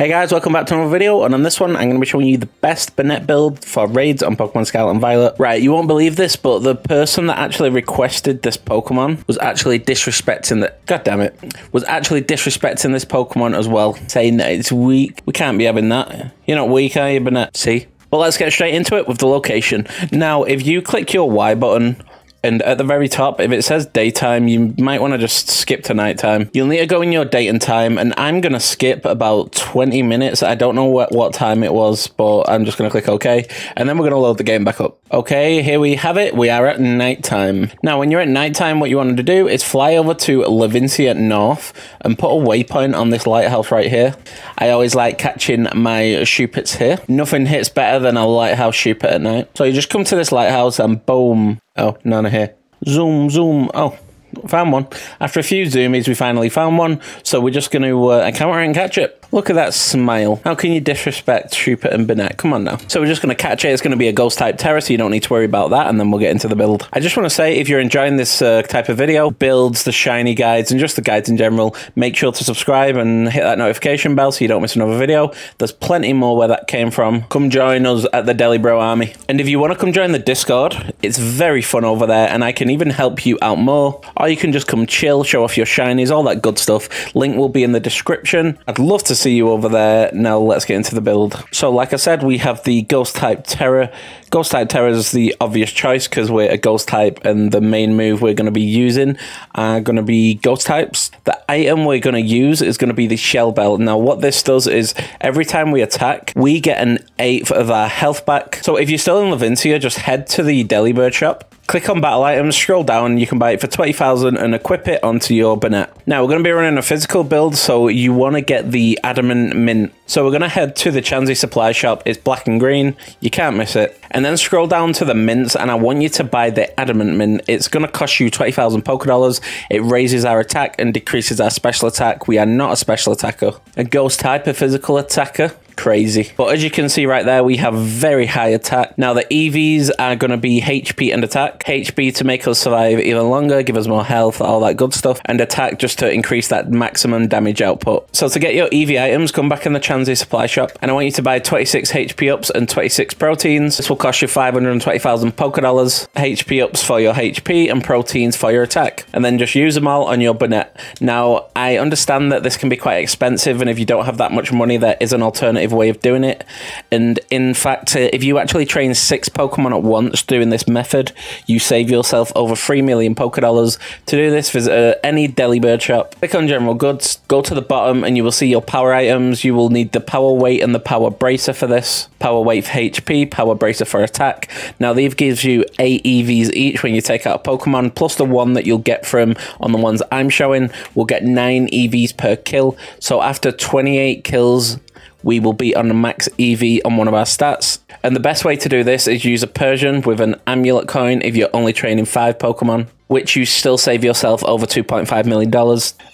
Hey guys, welcome back to another video, and on this one I'm going to be showing you the best Banette build for raids on Pokemon Scarlet and Violet. Right, you won't believe this, but the person that actually requested this Pokemon was actually disrespecting this Pokemon as well, saying that it's weak. We can't be having that. You're not weak, are you, Banette? See? Well, let's get straight into it with the location. Now, if you click your Y button, and at the very top, if it says daytime, you might want to just skip to nighttime. You'll need to go in your date and time, and I'm going to skip about 20 minutes. I don't know what time it was, but I'm just going to click OK, and then we're going to load the game back up. Okay, here we have it. We are at nighttime. Now, when you're at nighttime, what you want to do is fly over to Levincia North and put a waypoint on this lighthouse right here. I always like catching my Shuppets here. Nothing hits better than a lighthouse Shuppet at night. So you just come to this lighthouse and boom. Oh, none are here. Zoom, zoom. Oh, found one. After a few zoomies, we finally found one. So we're just going to encounter and catch it. Look at that smile. How can you disrespect Shuppet and Banette? Come on now. So we're just going to catch it. It's going to be a ghost type Tera, so you don't need to worry about that. And then we'll get into the build. I just want to say, if you're enjoying this type of video, builds, the shiny guides, and just the guides in general, make sure to subscribe and hit that notification bell so you don't miss another video. There's plenty more where that came from. Come join us at the Delibro Army. And if you want to come join the Discord, it's very fun over there, and I can even help you out more. Or you can just come chill, show off your shinies, all that good stuff. Link will be in the description. I'd love to see you over there. Now let's get into the build. So like I said, we have the ghost type Tera. Ghost type Tera is the obvious choice because we're a ghost type, and the main move we're going to be using are going to be ghost types. The item we're going to use is going to be the Shell Belt. Now what this does is every time we attack, we get an 1/8 of our health back. So if you're still in Levincia, just head to the Delibird shop. Click on battle items, scroll down, you can buy it for 20,000 and equip it onto your Banette. Now, we're going to be running a physical build, so you want to get the Adamant Mint. So we're going to head to the Chansey supply shop. It's black and green. You can't miss it. And then scroll down to the mints, and I want you to buy the Adamant Mint. It's going to cost you 20,000 Pokédollars. It raises our attack and decreases our special attack. We are not a special attacker. A ghost type, a physical attacker. Crazy. But as you can see right there, we have very high attack. Now the EVs are going to be HP and attack. HP to make us survive even longer, give us more health, all that good stuff, and attack just to increase that maximum damage output. So to get your EV items, come back in the Chansey supply shop, and I want you to buy 26 HP ups and 26 proteins. This will cost you 520,000 Pokédollars. HP ups for your HP and proteins for your attack, and then just use them all on your Banette. Now I understand that this can be quite expensive, and if you don't have that much money, there is an alternative way of doing it. And in fact, if you actually train 6 Pokemon at once doing this method, you save yourself over 3 million Pokédollars. To do this, visit any Delibird shop, click on general goods, go to the bottom, and you will see your power items. You will need the power weight and the power bracer for this. Power weight for HP, power bracer for attack. Now these gives you 8 EVs each when you take out a Pokemon, plus the one that you'll get from on the ones I'm showing. We'll get 9 EVs per kill. So after 28 kills, we will be on the max EV on one of our stats. And the best way to do this is use a Persian with an amulet coin if you're only training 5 Pokemon, which you still save yourself over $2.5 million.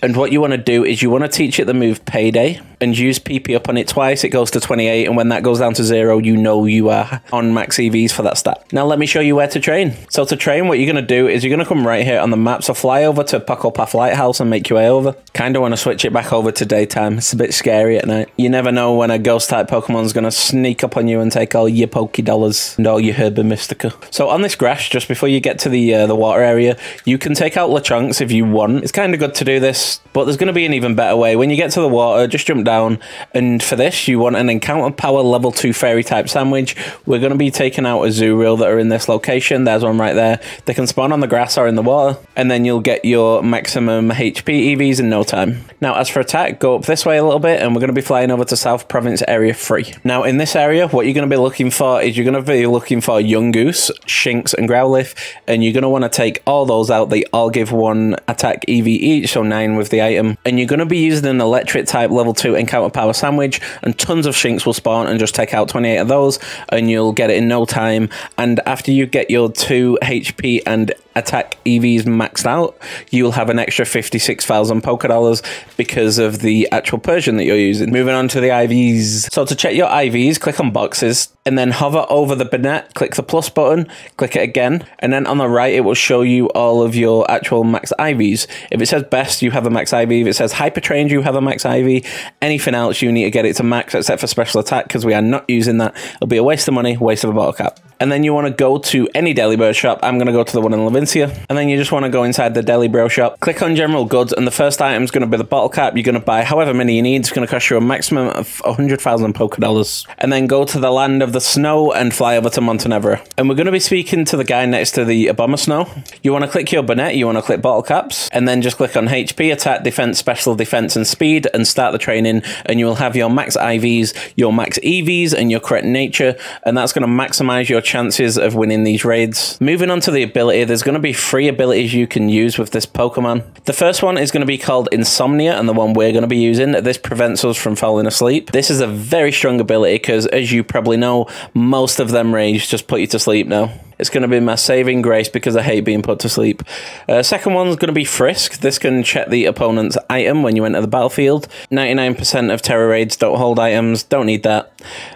And what you want to do is you want to teach it the move Payday and use PP up on it twice. It goes to 28, and when that goes down to 0, you know you are on max EVs for that stat. Now let me show you where to train. So to train, what you're going to do is you're going to come right here on the map. So fly over to Pokopath Lighthouse and make your way over. Kind of want to switch it back over to daytime. It's a bit scary at night. You never know when a ghost type Pokemon is going to sneak up on you and take all your Pokédollars and all your Herba Mystica. So on this grass, just before you get to the water area, you can take out Lechonks if you want. It's kind of good to do this, but there's going to be an even better way. When you get to the water, just jump down, and for this, you want an encounter power level 2 fairy type sandwich. We're going to be taking out a Azurill that are in this location. There's one right there. They can spawn on the grass or in the water, and then you'll get your maximum HP EVs in no time. Now, as for attack, go up this way a little bit, and we're going to be flying over to South Province Area 3. Now, in this area, what you're going to be looking for is you're going to be looking for Yungoos, Shinx, and Growlithe, and you're going to want to take all those out. They all give 1 attack EV each, so 9 with the item. And you're going to be using an electric type level 2 encounter power sandwich, and tons of Shinx will spawn, and just take out 28 of those, and you'll get it in no time. And after you get your 2 HP and attack EVs maxed out, you'll have an extra 56,000 Poké Dollars because of the actual Persian that you're using. Moving on to the IVs. So to check your IVs, click on boxes and then hover over the Banette, click the plus button, click it again, and then on the right it will show you all of your actual max IVs. If it says best, you have a max IV. If it says hyper trained, you have a max IV. Anything else, you need to get it to max except for special attack because we are not using that. It'll be a waste of money, waste of a bottle cap. And then you want to go to any Delibird shop. I'm going to go to the one in Levincia. And then you just want to go inside the Delibird shop. Click on general goods, and the first item is going to be the bottle cap. You're going to buy however many you need. It's going to cost you a maximum of 100,000 Poké Dollars. And then go to the land of the snow and fly over to Montenevro. And we're going to be speaking to the guy next to the Abomasnow. You want to click your Banette, you want to click bottle caps, and then just click on HP, attack, defense, special defense, and speed, and start the training. And you will have your max IVs, your max EVs, and your correct nature. And that's going to maximize your chances of winning these raids. Moving on to the ability, there's going to be 3 abilities you can use with this Pokemon. The first one is going to be called Insomnia, and the one we're going to be using, this prevents us from falling asleep. This is a very strong ability because, as you probably know, most of them raids just put you to sleep now. It's going to be my saving grace because I hate being put to sleep. Second one's going to be Frisk. This can check the opponent's item when you enter the battlefield. 99% of Terror Raids don't hold items. Don't need that.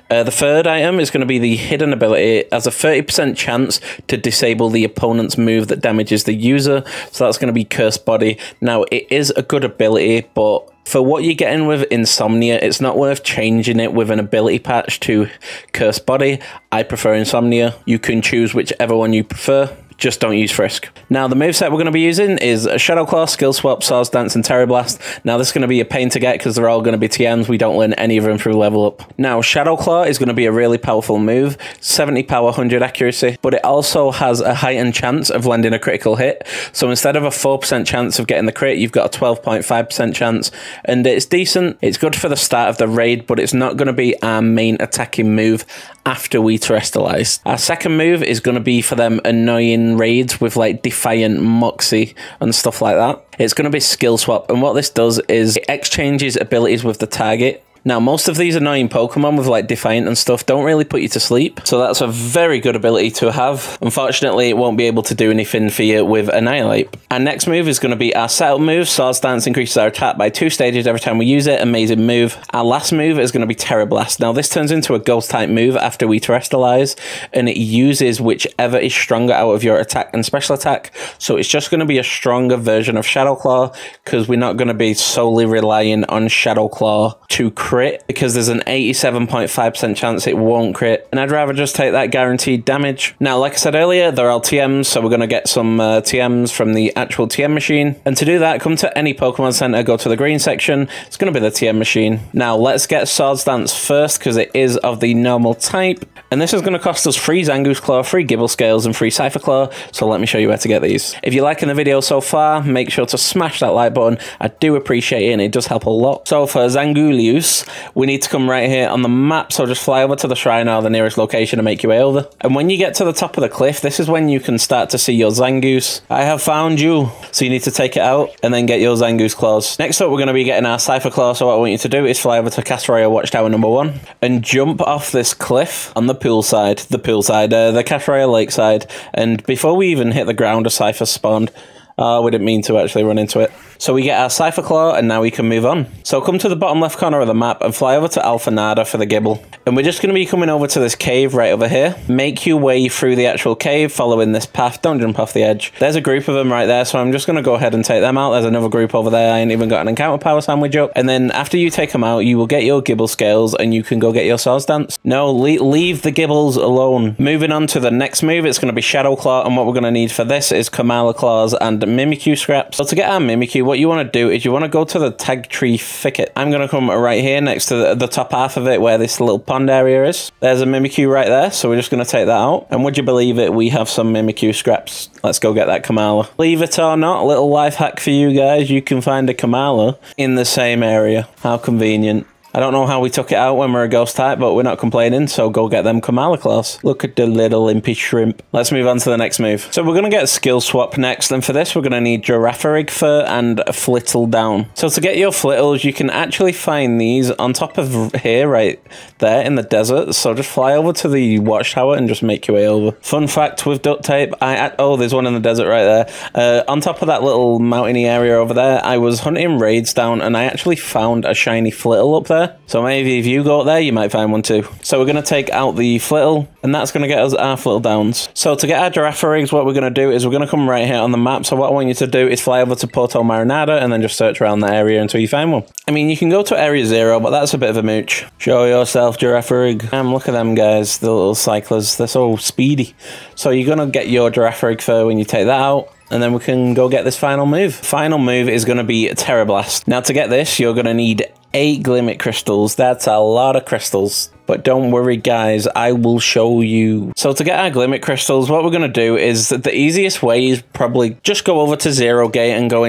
The third item is going to be the Hidden ability. It has a 30% chance to disable the opponent's move that damages the user. So that's going to be Cursed Body. Now, it is a good ability, but for what you're getting with Insomnia, it's not worth changing it with an ability patch to Cursed Body. I prefer Insomnia. You can choose whichever one you prefer. Just don't use Frisk. Now, the moveset we're going to be using is Shadow Claw, Skill Swap, Swords Dance, and Terra Blast. Now, this is going to be a pain to get because they're all going to be TMs. We don't learn any of them through level up. Now, Shadow Claw is going to be a really powerful move, 70 power, 100 accuracy, but it also has a heightened chance of landing a critical hit. So instead of a 4% chance of getting the crit, you've got a 12.5% chance, and it's decent. It's good for the start of the raid, but it's not going to be our main attacking move after we terrestrialize. Our second move is going to be for them annoying raids with like Defiant, Moxie, and stuff like that. It's going to be Skill Swap, and what this does is it exchanges abilities with the target. Now, most of these annoying Pokemon with like Defiant and stuff don't really put you to sleep, so that's a very good ability to have. Unfortunately, it won't be able to do anything for you with Annihilate. Our next move is going to be our setup move. Swords Dance increases our attack by 2 stages every time we use it. Amazing move. Our last move is going to be Terra Blast. Now, this turns into a Ghost type move after we terrestrialize, and it uses whichever is stronger out of your attack and special attack. So it's just going to be a stronger version of Shadow Claw because we're not going to be solely relying on Shadow Claw to crit, because there's an 87.5% chance it won't crit, and I'd rather just take that guaranteed damage. Now, like I said earlier, they're all TMs, so we're going to get some TMs from the actual TM machine, and to do that, come to any Pokemon Center, go to the green section. It's going to be the TM machine. Now, let's get Swords Dance first, because it is of the normal type, and this is going to cost us 3 Zangoose Claw, 3 Gibble Scales, and 3 Cypher Claw, so let me show you where to get these. If you're liking the video so far, make sure to smash that like button. I do appreciate it, and it does help a lot. So for Zangoose, we need to come right here on the map, so just fly over to the shrine or the nearest location and make your way over. And when you get to the top of the cliff, this is when you can start to see your Zangoose. I have found you. So you need to take it out and then get your Zangoose Claws. Next up, we're going to be getting our Cypher Claw, so what I want you to do is fly over to Casseroya Watchtower number 1 and jump off this cliff on the Casseroya Lakeside. And before we even hit the ground, a Cypher spawned. We didn't mean to actually run into it. So we get our Cypher Claw, and now we can move on. So come to the bottom left corner of the map and fly over to Alphanada for the Gibble. And we're just going to be coming over to this cave right over here. Make your way through the actual cave, following this path. Don't jump off the edge. There's a group of them right there, so I'm just going to go ahead and take them out. There's another group over there. I ain't even got an encounter power sandwich up. And then after you take them out, you will get your Gibble Scales, and you can go get your Swords Dance. No, leave the Gibbles alone. Moving on to the next move, it's going to be Shadow Claw, and what we're going to need for this is Kamala Claws and Mimikyu Scraps. So to get our Mimikyu, what you want to do is you want to go to the Tag Tree Thicket. I'm going to come right here next to the top half of it where this little pond area is. There's a Mimikyu right there, so we're just going to take that out. And would you believe it, we have some Mimikyu Scraps. Let's go get that Kamala. Believe it or not, a little life hack for you guys, you can find a Kamala in the same area. How convenient. I don't know how we took it out when we're a ghost type, but we're not complaining, so go get them Kamalaclaws. Look at the little limpy shrimp. Let's move on to the next move. So we're going to get a skill swap next, and for this we're going to need Girafarig Fur and Flittle Down. So to get your Flittles, you can actually find these on top of here, right there in the desert. So just fly over to the watchtower and just make your way over. Fun fact with duct tape, oh, there's one in the desert right there. On top of that little mountainy area over there, I was hunting raids down and I actually found a shiny Flittle up there. So maybe if you go up there, you might find one too. So we're going to take out the Flittle, and that's going to get us our Flittle Downs. So to get our Girafarigs, what we're going to do is we're going to come right here on the map. So what I want you to do is fly over to Porto Marinada and then just search around that area until you find one. I mean, you can go to Area 0, but that's a bit of a mooch. Show yourself, Girafarig. Look at them guys, the little cyclers. They're so speedy. So you're going to get your Girafarig Fur when you take that out. And then we can go get this final move. Final move is going to be Tera Blast. Now to get this, you're going to need 8 Glimmet crystals. That's a lot of crystals. But don't worry, guys, I will show you. So to get our Glimmet crystals, what we're going to do is that the easiest way is probably just go over to Zero Gate and go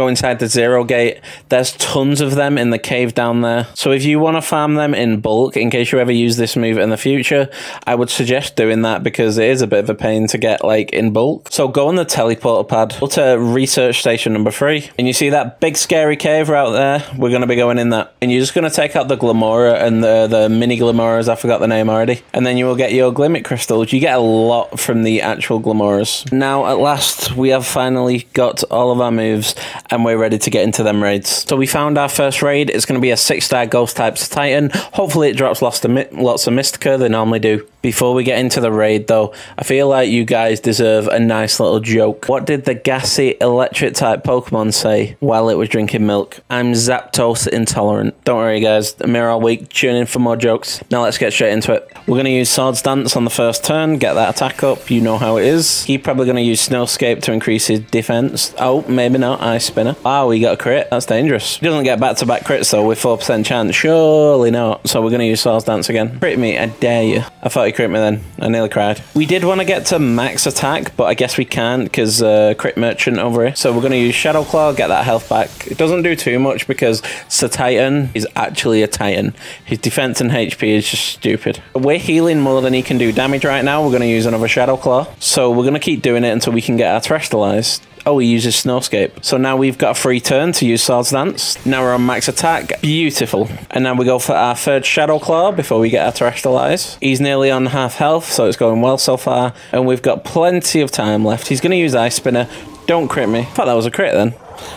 inside the Zero Gate. There's tons of them in the cave down there. So if you want to farm them in bulk, in case you ever use this move in the future, I would suggest doing that because it is a bit of a pain to get like in bulk. So go on the teleporter pad, go to research station number 3, and you see that big scary cave right there? We're going to be going in that. And you're just going to take out the Glamora and the mini Glamoras, I forgot the name already. And then you will get your Glimmet crystals. You get a lot from the actual Glamoras. Now, at last, we have finally got all of our moves and we're ready to get into them raids. So we found our first raid. It's going to be a 6-star Ghost types Titan. Hopefully it drops lots of Mystica. They normally do. Before we get into the raid, though, I feel like you guys deserve a nice little joke. What did the gassy electric type Pokemon say while it was drinking milk? I'm Zapdos intolerant. Don't worry, guys. I'm here all week, tuning in for more jokes. Now let's get straight into it. We're going to use Swords Dance on the first turn, get that attack up. You know how it is. He's probably going to use Snowscape to increase his defense. Oh, maybe not. Ice Spinner. Wow, he got a crit. That's dangerous. He doesn't get back-to-back crits, though, with 4% chance. Surely not. So we're going to use Swords Dance again. Crit me, I dare you. I thought he crit me then. I nearly cried. We did want to get to max attack, but I guess we can't because crit merchant over here. So we're going to use Shadow Claw, get that health back. It doesn't do too much because Titan is actually a Titan. His defense and HP is just stupid. We're healing more than he can do damage right now. We're going to use another Shadow Claw. So we're going to keep doing it until we can get our Terrestrialized. Oh, he uses Snowscape. So now we've got a free turn to use Swords Dance. Now we're on max attack. Beautiful. And now we go for our third Shadow Claw before we get our Terrestrialize. He's nearly on half health, so it's going well so far. And we've got plenty of time left. He's going to use Ice Spinner. Don't crit me. I thought that was a crit then.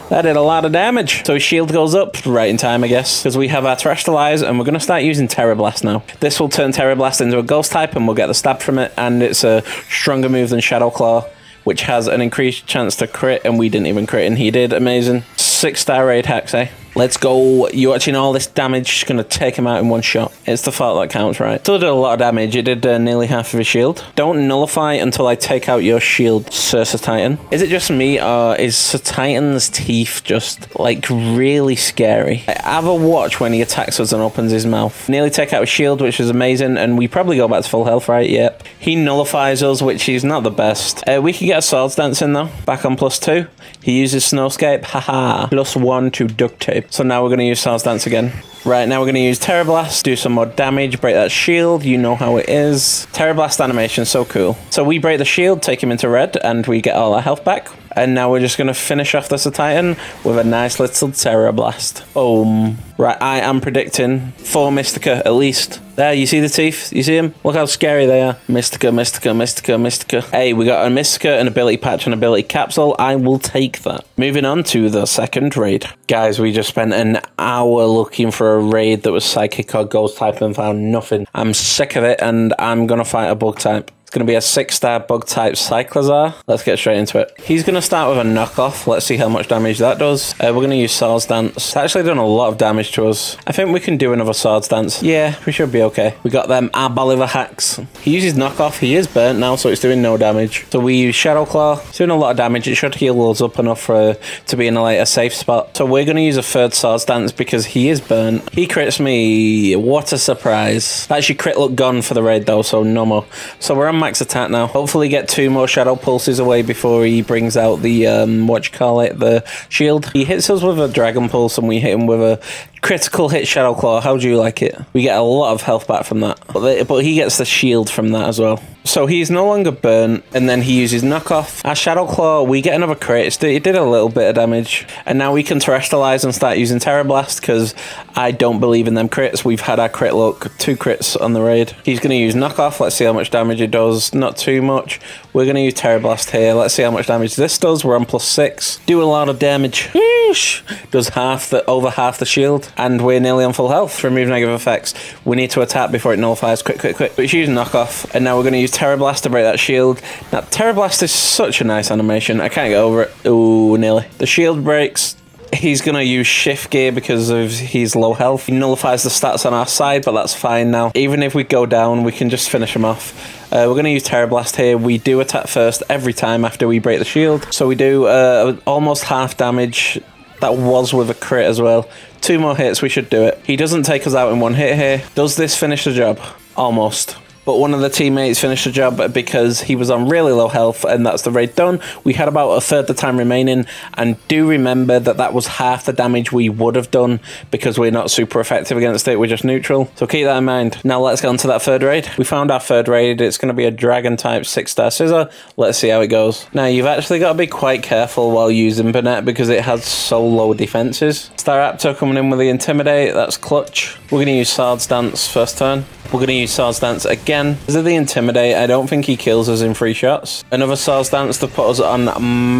That did a lot of damage. So his shield goes up right in time, I guess, because we have our Terrestrialize and we're going to start using Tera Blast now. This will turn Tera Blast into a Ghost type and we'll get the stab from it, and it's a stronger move than Shadow Claw, which has an increased chance to crit, and we didn't even crit and he did. Amazing. 6-star raid hacks, eh? Let's go. You're watching all this damage, just going to take him out in one shot. It's the fault that counts, right? Still did a lot of damage. It did nearly half of his shield. Don't nullify until I take out your shield, Sir Titan. Is it just me, or is Sir Titan's teeth just, like, really scary? Have a watch when he attacks us and opens his mouth. Nearly take out his shield, which is amazing, and we probably go back to full health, right? Yep. He nullifies us, which is not the best. We can get a Swords Dance in, though. Back on +2. He uses Snowscape. Haha. +1 to Duct Tape. So now we're going to use Swords Dance again. Right, now we're going to use Tera Blast, do some more damage, break that shield. You know how it is. Tera Blast animation, so cool. So we break the shield, take him into red, and we get all our health back. And now we're just going to finish off this Titan with a nice little Tera Blast. Right, I am predicting 4 Mystica at least. There, you see the teeth? You see them? Look how scary they are. Mystica, Mystica, Mystica, Mystica. Hey, we got a Mystica, an ability patch, and ability capsule. I will take that. Moving on to the second raid. Guys, we just spent an hour looking for a raid that was Psychic or Ghost type and found nothing. I'm sick of it, and I'm going to fight a bug type. It's going to be a 6-star bug type Cyclizar. Let's get straight into it. He's going to start with a knockoff. Let's see how much damage that does. We're going to use Swords Dance. It's actually done a lot of damage to us. I think we can do another Swords Dance. Yeah, we should be okay. We got them Arboliver hacks. He uses knockoff. He is burnt now, so it's doing no damage. So we use Shadow Claw. It's doing a lot of damage. It should heal us up enough to be in a safe spot. So we're going to use a third Swords Dance because he is burnt. He crits me. What a surprise. That actually crit look gone for the raid though, so no more. So we're on max attack now. Hopefully get 2 more Shadow Pulses away before he brings out the, the shield. He hits us with a Dragon Pulse and we hit him with a Critical hit Shadow Claw. How do you like it? We get a lot of health back from that, but he gets the shield from that as well. So he's no longer burnt, and then he uses knockoff. Our Shadow Claw, we get another crit. It did a little bit of damage, and now we can terrestrialize and start using Terra Blast because I don't believe in them crits. We've had our crit luck, 2 crits on the raid. He's going to use knockoff. Let's see how much damage it does. Not too much. We're going to use Terra Blast here. Let's see how much damage this does. We're on +6. Do a lot of damage. Yeesh. Does over half the shield, and we're nearly on full health. Remove negative effects. We need to attack before it nullifies. Quick. But it's using knockoff, and now we're going to use Terra Blast to break that shield. Now, Terra Blast is such a nice animation. I can't get over it. Ooh, nearly. The shield breaks. He's going to use shift gear because of his low health. He nullifies the stats on our side, but that's fine now. Even if we go down, we can just finish him off. We're going to use Terra Blast here. We do attack first every time after we break the shield. So we do almost half damage. That was with a crit as well. 2 more hits, we should do it. He doesn't take us out in 1 hit here. Does this finish the job? Almost. But one of the teammates finished the job because he was on really low health, and that's the raid done. We had about a third the time remaining, and do remember that that was half the damage we would have done because we're not super effective against it. We're just neutral. So keep that in mind. Now let's get on to that third raid. We found our third raid. It's going to be a dragon type 6-star scissor. Let's see how it goes. Now you've actually got to be quite careful while using Burnett because it has so low defenses. Staraptor coming in with the Intimidate. That's clutch. We're going to use Swords Dance first turn. We're going to use Swords Dance again. Because of the Intimidate, I don't think he kills us in 3 shots. Another Swords Dance to put us on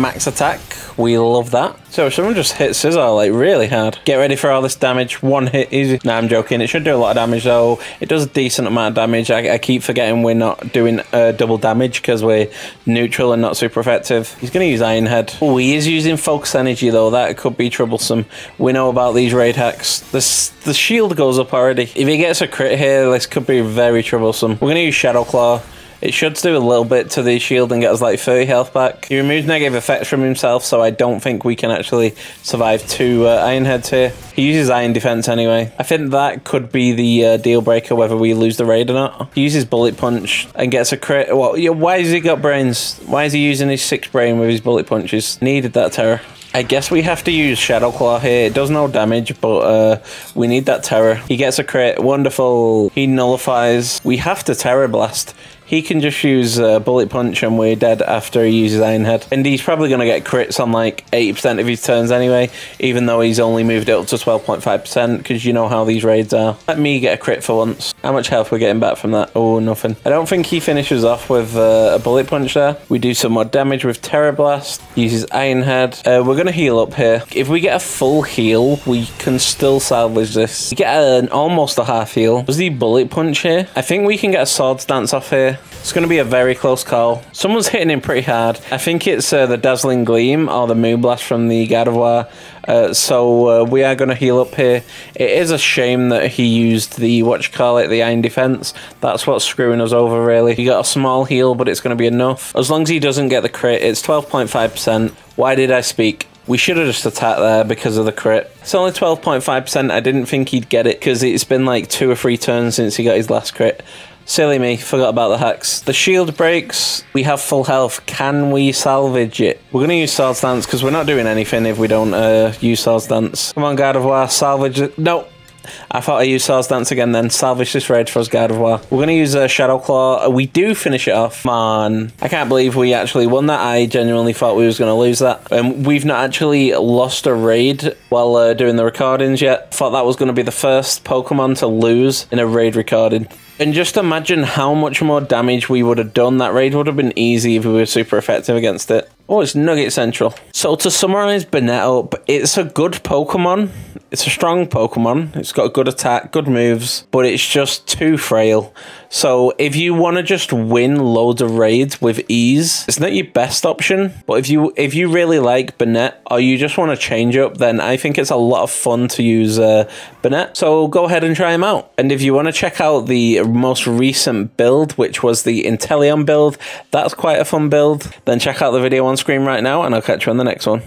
max attack. We love that. So if someone just hits Scissor like really hard, get ready for all this damage. 1 hit easy. Nah, I'm joking. It should do a lot of damage though. It does a decent amount of damage. I keep forgetting we're not doing double damage because we're neutral and not super effective. He's going to use Iron Head. Oh, he is using Focus Energy though. That could be troublesome. We know about these raid hacks. The shield goes up already. If he gets a crit here, this could be very troublesome. We're going to use Shadow Claw. It should do a little bit to the shield and get us like 30 health back. He removes negative effects from himself, so I don't think we can actually survive 2 Iron Heads here. He uses Iron Defense anyway. I think that could be the deal breaker, whether we lose the raid or not. He uses Bullet Punch and gets a crit. Well, why has he got brains? Why is he using his 6 brain with his Bullet Punches? Needed that terror. I guess we have to use Shadow Claw here. It does no damage, but we need that terror. He gets a crit. Wonderful. He nullifies. We have to Terror Blast. He can just use Bullet Punch and we're dead after he uses Iron Head. And he's probably going to get crits on like 80% of his turns anyway, even though he's only moved it up to 12.5%, because you know how these raids are. Let me get a crit for once. How much health we're getting back from that? Oh, nothing. I don't think he finishes off with a Bullet Punch there. We do some more damage with Terror Blast. Uses Iron Head. We're going to heal up here. If we get a full heal, we can still salvage this. We get almost a half heal. Was the Bullet Punch here? I think we can get a Swords Dance off here. It's going to be a very close call. Someone's hitting him pretty hard. I think it's the Dazzling Gleam or the Moonblast from the Gardevoir. So we are going to heal up here. It is a shame that he used the, the Iron Defense. That's what's screwing us over, really. He got a small heal, but it's going to be enough. As long as he doesn't get the crit, it's 12.5%. Why did I speak? We should have just attacked there because of the crit. It's only 12.5%. I didn't think he'd get it because it's been like 2 or 3 turns since he got his last crit. Silly me, forgot about the hacks. The shield breaks. We have full health. Can we salvage it? We're going to use Swords Dance because we're not doing anything if we don't use Swords Dance. Come on, Gardevoir, salvage it. No. I thought I used Swords Dance again then. Salvage this raid for us, Gardevoir. We're going to use Shadow Claw. We do finish it off. Man, I can't believe we actually won that. I genuinely thought we was going to lose that. We've not actually lost a raid while doing the recordings yet. Thought that was going to be the first Pokemon to lose in a raid recording. And just imagine how much more damage we would have done. That raid would have been easy if we were super effective against it. Oh, it's Nugget Central. So to summarize Burnett up, it's a good Pokemon. It's a strong Pokemon. It's got a good attack, good moves, but it's just too frail. So if you want to just win loads of raids with ease, it's not your best option. But if you really like Burnett or you just want to change up, then I think it's a lot of fun to use Burnett. So go ahead and try him out. And if you want to check out the most recent build, which was the Inteleon build, that's quite a fun build, then check out the video on screen right now and I'll catch you on the next one.